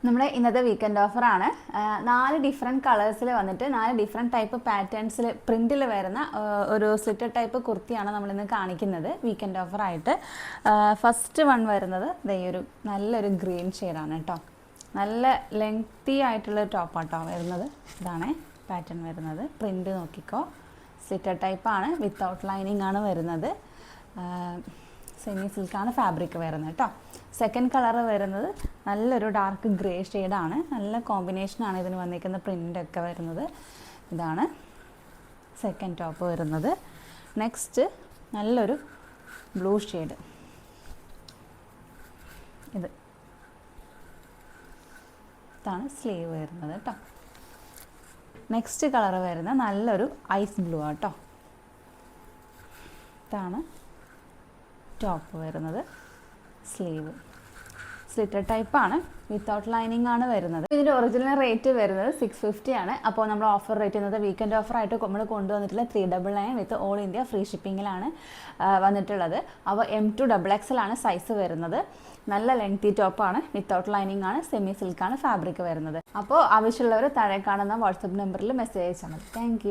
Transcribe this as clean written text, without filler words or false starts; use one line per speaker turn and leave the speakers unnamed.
നമ്മുടെ ഇന്നത്തെ വീക്കെൻഡ് ഓഫറാണ്. 4 ഡിഫറെൻറ്റ് കളേഴ്സിൽ വന്നിട്ട് 4 ഡിഫറെൻറ്റ് ടൈപ്പ് പാറ്റേൺസിൽ പ്രിൻറ്റിൽ വരുന്ന ഒരു സ്ലിറ്റഡ് ടൈപ്പ് കുർത്തിയാണ് നമ്മളിന്ന് കാണിക്കുന്നത് വീക്കെൻഡ് ഓഫറായിട്ട്. ഫസ്റ്റ് വൺ വരുന്നത് ഈ ഒരു നല്ലൊരു ഗ്രീൻ ഷെയ്ഡാണ് കേട്ടോ. നല്ല ലെങ്തി ആയിട്ടുള്ള ടോപ്പാട്ടോ വരുന്നത്. ഇതാണ് പാറ്റേൺ വരുന്നത്. പ്രിൻറ്റ് നോക്കിക്കോ, സ്ലിറ്റഡ് ടൈപ്പാണ്, വിത്തൗട്ട് ലൈനിങ് ആണ് വരുന്നത്. സെമി സിൽക്കാണ് ഫാബ്രിക് വരുന്നത് കേട്ടോ. സെക്കൻഡ് കളർ വരുന്നത് നല്ലൊരു ഡാർക്ക് ഗ്രേ ഷെയ്ഡാണ്. നല്ല കോമ്പിനേഷനാണ് ഇതിന് വന്നിരിക്കുന്ന പ്രിൻ്റൊക്കെ വരുന്നത്. ഇതാണ് സെക്കൻഡ് ടോപ്പ് വരുന്നത്. നെക്സ്റ്റ് നല്ലൊരു ബ്ലൂ ഷെയ്ഡ്, ഇതാണ് സ്ലീവ് വരുന്നത് കേട്ടോ. നെക്സ്റ്റ് കളർ വരുന്ന നല്ലൊരു ഐസ് ബ്ലൂ ആട്ടോ. ഇതാണ് ടോപ്പ് വരുന്നത്. സ്ലീവ് സ്ലിറ്റഡ് ടൈപ്പാണ്, വിത്തൗട്ട് ലൈനിങ് ആണ് വരുന്നത്. ഇതിൻ്റെ ഒറിജിനൽ റേറ്റ് വരുന്നത് 650 ആണ്. അപ്പോൾ നമ്മൾ ഓഫർ റേറ്റ് ചെയ്യുന്നത് വീക്കെൻഡ് ഓഫറായിട്ട് നമ്മൾ കൊണ്ടുവന്നിട്ടുള്ള 399 വിത്ത് ഓൾ ഇന്ത്യ ഫ്രീ ഷിപ്പിങ്ങിലാണ് വന്നിട്ടുള്ളത്. അപ്പോൾ M2XXL ആണ് സൈസ് വരുന്നത്. നല്ല ലെങ്തി ടോപ്പാണ്, വിത്തൗട്ട് ലൈനിങ് ആണ്, സെമി സിൽക്കാണ് ഫാബ്രിക് വരുന്നത്. അപ്പോൾ ആവശ്യമുള്ളവർ താഴെ കാണുന്ന വാട്സപ്പ് നമ്പറിൽ മെസ്സേജ് അയച്ചാൽ മതി. താങ്ക്